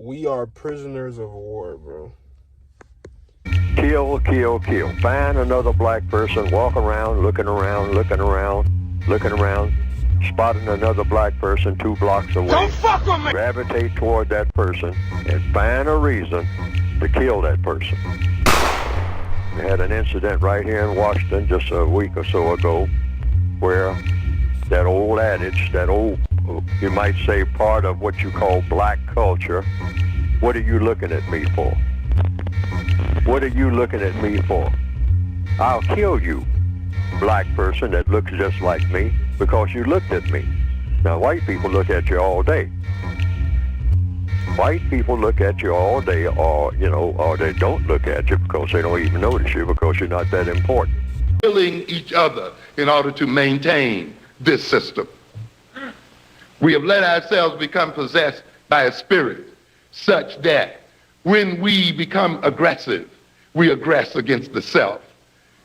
We are prisoners of war, bro. Kill, kill, kill. Find another black person, walk around, looking around, spotting another black person 2 blocks away. Don't fuck with me! Gravitate toward that person and find a reason to kill that person. We had an incident right here in Washington just a week or so ago where that old adage, that old, you might say, part of what you call black culture, what are you looking at me for? What are you looking at me for? I'll kill you, black person that looks just like me, because you looked at me. Now, white people look at you all day. White people look at you all day, or, or they don't look at you because they don't even notice you because you're not that important. Killing each other in order to maintain this system. We have let ourselves become possessed by a spirit such that when we become aggressive, we aggress against the self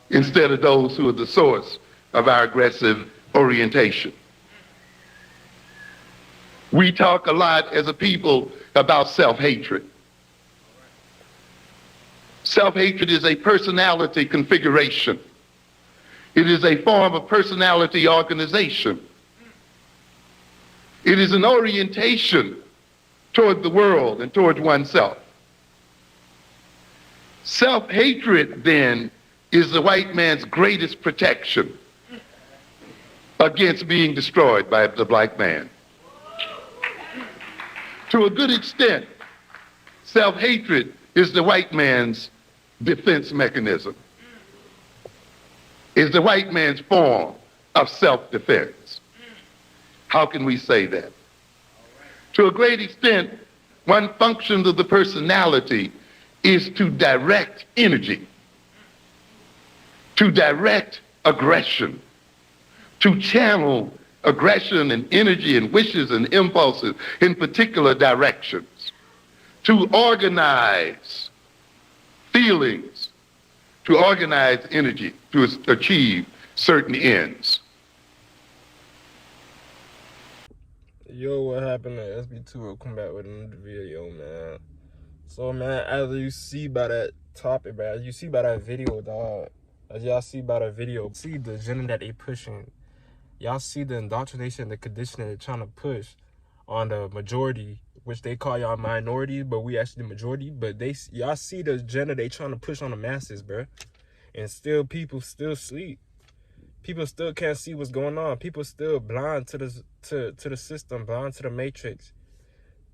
instead of those who are the source of our aggressive orientation. We talk a lot as a people about self-hatred. Self-hatred is a personality configuration. It is a form of personality organization. It is an orientation toward the world and towards oneself. Self-hatred, then, is the white man's greatest protection against being destroyed by the black man. To a good extent, self-hatred is the white man's defense mechanism, is the white man's form of self-defense. How can we say that? To a great extent, one function of the personality is to direct energy, to direct aggression, to channel aggression and energy and wishes and impulses in particular directions, to organize feelings, to organize energy, to achieve certain ends. Yo, what happened to Sbtooreal? Come back with another video, man. So, man, as you see by that topic, man, as you see by that video, dog, as y'all see by that video, see the agenda that they pushing. Y'all see the indoctrination, the conditioning they're trying to push on the majority, which they call y'all minority, but we actually the majority. But y'all see the agenda they trying to push on the masses, bro. And still, people still sleep. People still can't see what's going on. People still blind to the system, blind to the matrix.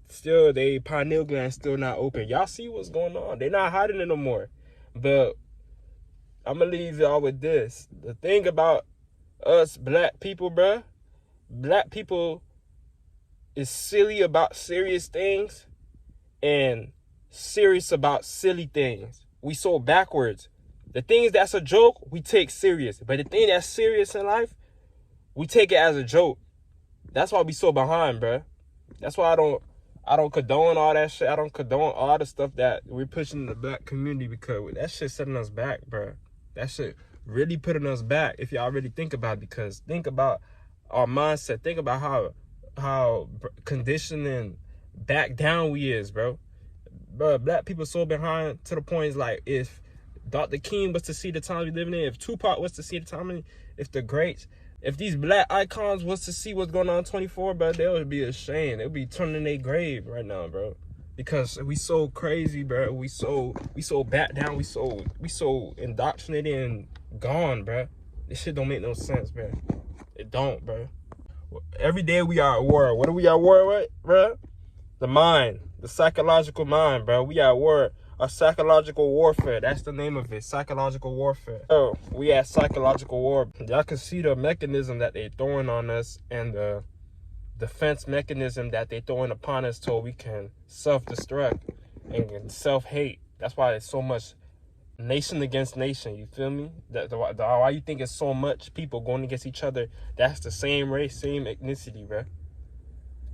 Still, they pineal gland still not open. Y'all see what's going on. They're not hiding it no more. But I'm going to leave y'all with this. The thing about us black people, bruh, black people is silly about serious things and serious about silly things. We so backwards. The things that's a joke, we take serious. But the thing that's serious in life, we take it as a joke. That's why we so behind, bruh. That's why I don't condone all that shit. I don't condone all the stuff that we're pushing in the black community because that shit setting us back, bruh. That shit really putting us back if y'all really think about it, because think about our mindset. Think about how conditioned and back down we is, bro. But black people so behind to the point is like if Dr. King was to see the time we living in, if Tupac was to see the time, if the greats, if these black icons was to see what's going on in 24, bro, they would be ashamed. They would be turning their grave right now, bro. Because we so crazy, bro. We so back down. We so indoctrinated and gone, bro. This shit don't make no sense, bro. It don't, bro. Every day we are at war. What are we at war with, bro? The mind, the psychological mind, bro. We at war. A psychological warfare. That's the name of it. Psychological warfare. Oh, we at psychological war. Y'all can see the mechanism that they throwing on us and the defense mechanism that they throwing upon us so we can self-destruct and self-hate. That's why it's so much nation against nation. You feel me? Why you think it's so much people going against each other? That's the same race, same ethnicity, bro.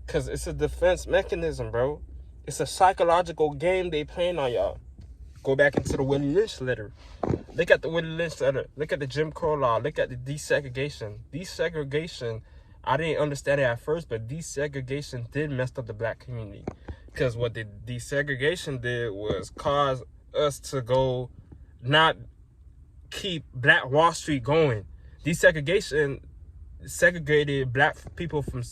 Because it's a defense mechanism, bro. It's a psychological game they playing on y'all. Go back into the Willie Lynch letter. Look at the Willie Lynch letter. Look at the Jim Crow law. Look at the desegregation. Desegregation, I didn't understand it at first, but desegregation did mess up the black community. Because what the desegregation did was cause us to go not keep Black Wall Street going. Desegregation segregated Black people from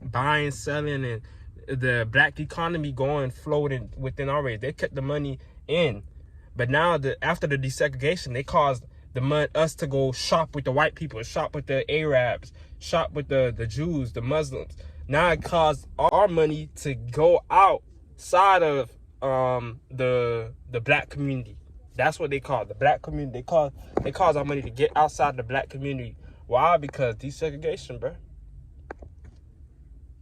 buying, selling, and the Black economy going, floating within our race. They kept the money in. But now, after the desegregation, they caused us to go shop with the white people, shop with the Arabs, shop with the Jews, the Muslims. Now it caused our money to go outside of the Black community. That's what they call it, the Black community. They cause our money to get outside the Black community. Why? Because desegregation, bro.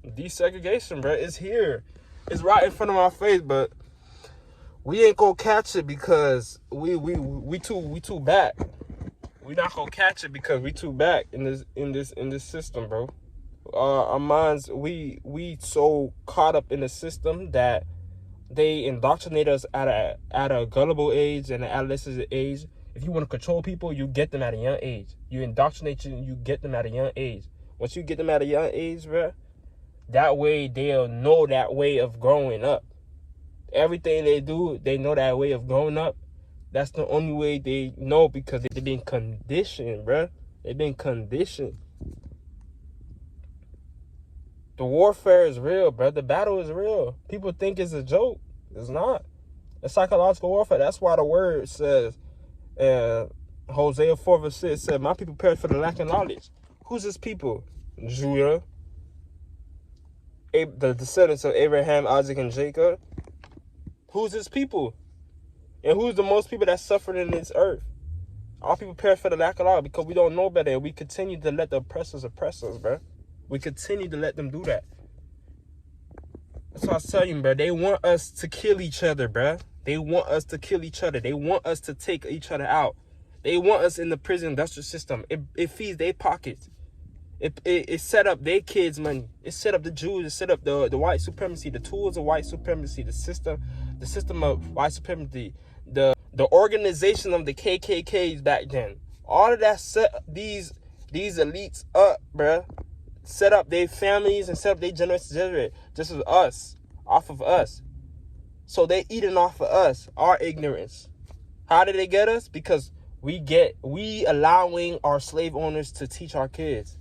Desegregation, bro. It's here. It's right in front of our face, but we ain't gonna catch it because we too back. We not gonna catch it because we too back in this system, bro. Our minds, we so caught up in the system that they indoctrinate us at a gullible age and an adolescent age. If you want to control people, you get them at a young age. You indoctrinate you get them at a young age. Once you get them at a young age, bro, that way they'll know that way of growing up. Everything they do, they know that way of growing up. That's the only way they know because they've been conditioned, bro. They've been conditioned. The warfare is real, bro. The battle is real. People think it's a joke. It's not. It's psychological warfare. That's why the word says, Hosea 4:6 said, my people perish for the lack of knowledge. Who's his people? Judah, the descendants of Abraham, Isaac, and Jacob. Who's his people? And who's the most people that suffered in this earth? Our people perish for the lack of knowledge because we don't know better. And we continue to let the oppressors oppress us, bro. We continue to let them do that. That's what I was telling you, bro. They want us to kill each other, bro. They want us to kill each other. They want us to take each other out. They want us in the prison industrial system. It feeds their pockets. It set up their kids' money. It set up the Jews. It set up the white supremacy, the tools of white supremacy, the system of white supremacy, the organization of the KKKs back then. All of that set these elites up, bruh. Set up their families and set up their generation just as us, off of us. So they eating off of us, our ignorance. How did they get us? Because we allowing our slave owners to teach our kids.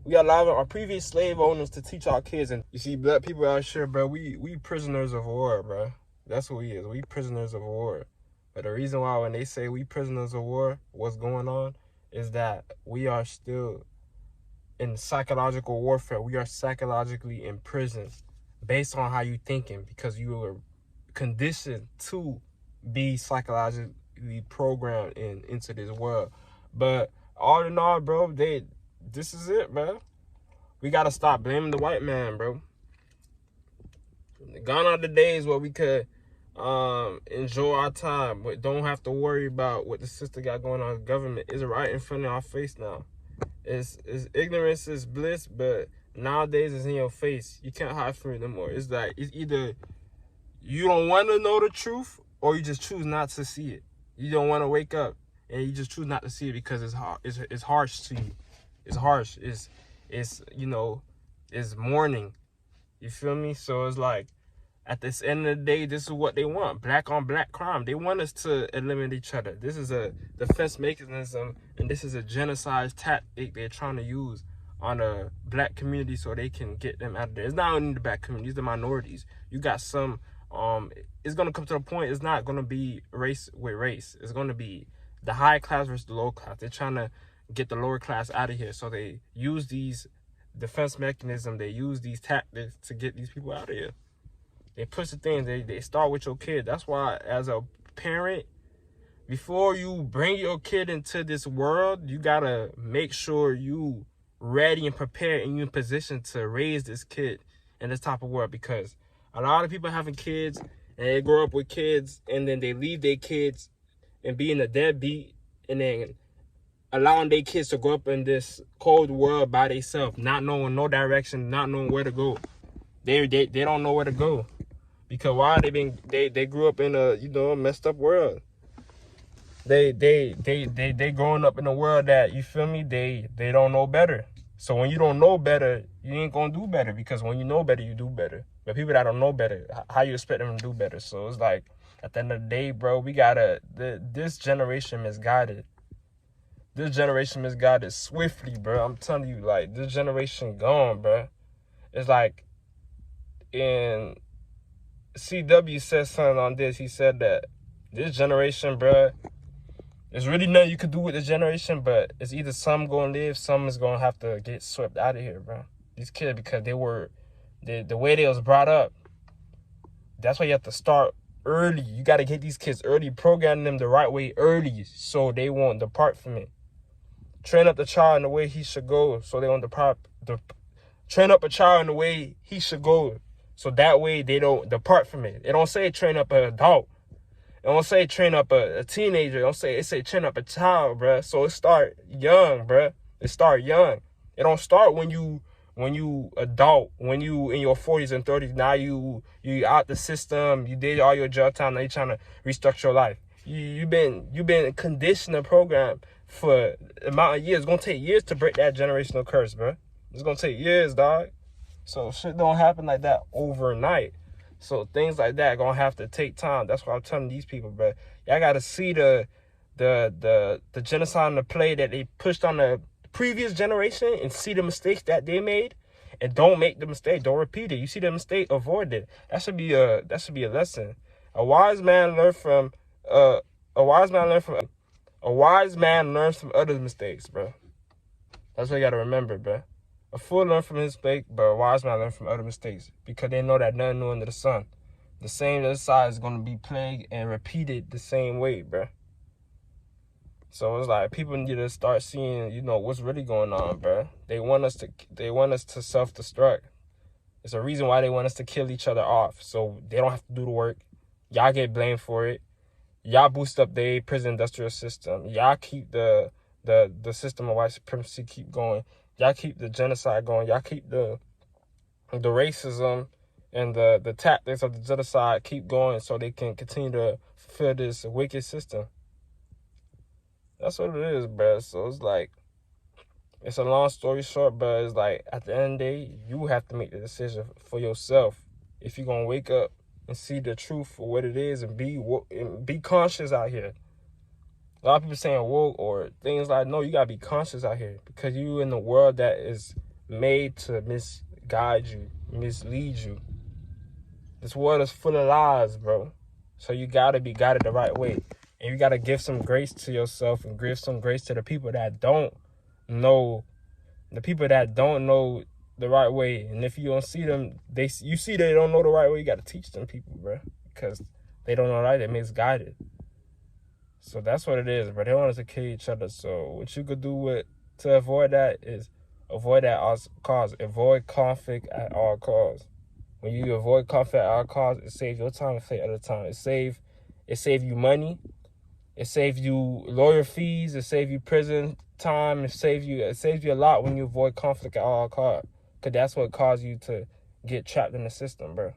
We allowing our previous slave owners to teach our kids. And you see, Black people out here, bro, we prisoners of war, bro. That's what we is. We prisoners of war. But the reason why when they say we prisoners of war, what's going on is that we are still in psychological warfare. We are psychologically in prison based on how you thinking because you were conditioned to be psychologically programmed into this world. But all in all, bro, this is it, bro. We gotta stop blaming the white man, bro. Gone are the days where we could enjoy our time, but don't have to worry about what the system got going on. The government is right in front of our face now. It's ignorance is bliss, but nowadays it's in your face. You can't hide from it no more. It's like it's either you don't want to know the truth or you just choose not to see it. You don't want to wake up and you just choose not to see it because it's hard. It's harsh to you. It's harsh. It's you know, it's mourning. You feel me? So it's like at this end of the day, this is what they want. Black on black crime. They want us to eliminate each other. This is a defense mechanism, and this is a genocide tactic they're trying to use on the Black community so they can get them out of there. It's not only the Black community, it's the minorities. You got some, it's going to come to a point, it's not going to be race with race. It's going to be the high class versus the low class. They're trying to get the lower class out of here. So they use these defense mechanisms, they use these tactics to get these people out of here. They push the things, they start with your kid. That's why as a parent, before you bring your kid into this world, you gotta make sure you ready and prepared and you in position to raise this kid in this type of world. Because a lot of people having kids and they grow up with kids and then they leave their kids and being a deadbeat and then allowing their kids to grow up in this cold world by themselves, not knowing no direction, not knowing where to go. They don't know where to go. Because why? They grew up in a messed up world. They growing up in a world that, you feel me, they don't know better. So when you don't know better, you ain't gonna do better, because when you know better, you do better. But people that don't know better, how you expect them to do better? So it's like, at the end of the day, bro, we gotta, this generation misguided. This generation misguided swiftly, bro. I'm telling you, like, this generation gone, bro. It's like, in CW said something on this. He said that this generation, bro, there's really nothing you could do with this generation, but it's either some gonna live, some is gonna have to get swept out of here, bro. These kids, because they were, the way they was brought up, that's why you have to start early. You got to get these kids early, program them the right way early so they won't depart from it. Train up the child in the way he should go so they won't depart. Train up a child in the way he should go so that way they don't depart from it. It don't say train up an adult. It don't say train up a teenager. It say train up a child, bruh. So it start young, bruh. It start young. It don't start when you adult, when you in your 40s and 30s. Now you out the system, you did all your job time, now you trying to restructure your life. You've been conditioned the program for the amount of years. It's gonna take years to break that generational curse, bro. It's gonna take years, dog. So shit don't happen like that overnight. So things like that gonna have to take time. That's what I'm telling these people, bro. Y'all gotta see the genocide and the play that they pushed on the previous generation and see the mistakes that they made, and don't make the mistake. Don't repeat it. You see the mistake, avoid it. That should be a lesson. A wise man learns from others' mistakes, bro. That's what you gotta remember, bro. A fool learns from his mistake, but a wise man learns from other mistakes, because they know that nothing new under the sun. The same other side is gonna be plagued and repeated the same way, bro. So it's like people need to start seeing, what's really going on, bro. They want us to self-destruct. It's a reason why they want us to kill each other off, so they don't have to do the work. Y'all get blamed for it. Y'all boost up the prison industrial system. Y'all keep the system of white supremacy keep going. Y'all keep the genocide going. Y'all keep the racism and the tactics of the genocide keep going, so they can continue to fulfill this wicked system. That's what it is, bro. So it's like, it's a long story short, but it's like, at the end of the day, you have to make the decision for yourself. If you're going to wake up and see the truth for what it is and be conscious out here. A lot of people saying woke or things like, no, you got to be conscious out here, because you in the world that is made to misguide you, mislead you. This world is full of lies, bro. So you got to be guided the right way. And you got to give some grace to yourself and give some grace to the people that don't know, the right way. And if you don't see them, you see they don't know the right way, you got to teach them people, bro. Because they don't know right, they're misguided. So that's what it is, bro. They want us to kill each other. So what you could do to avoid that is avoid that cause. Avoid conflict at all costs. When you avoid conflict at all costs, it saves your time and save other time. It save you money. It saves you lawyer fees. It saves you prison time. It saves you a lot when you avoid conflict at all costs. Because that's what caused you to get trapped in the system, bro.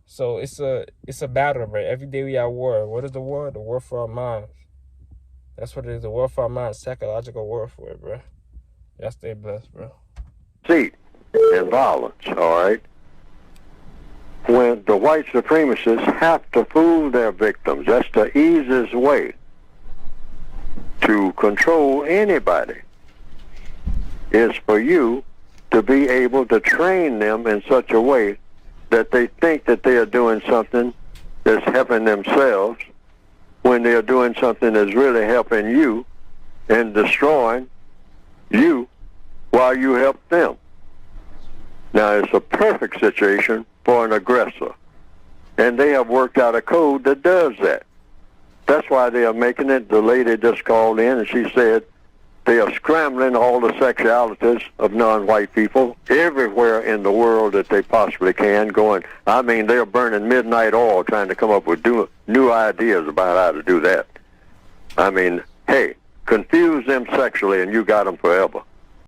So it's a battle, bro. Every day we at war. What is the war? The war for our minds. That's what it is. The war for our minds. Psychological warfare, bro. Y'all stay blessed, bro. Deceit and violence, all right? When the white supremacists have to fool their victims, that's the easiest way to control anybody, is for you to be able to train them in such a way that they think that they are doing something that's helping themselves when they are doing something that's really helping you and destroying you while you help them. Now, it's a perfect situation for an aggressor, and they have worked out a code that does that. That's why they are making it. The lady just called in and she said they are scrambling all the sexualities of non-white people everywhere in the world that they possibly can, they're burning midnight oil trying to come up with new ideas about how to do that. Hey, confuse them sexually and you got them forever.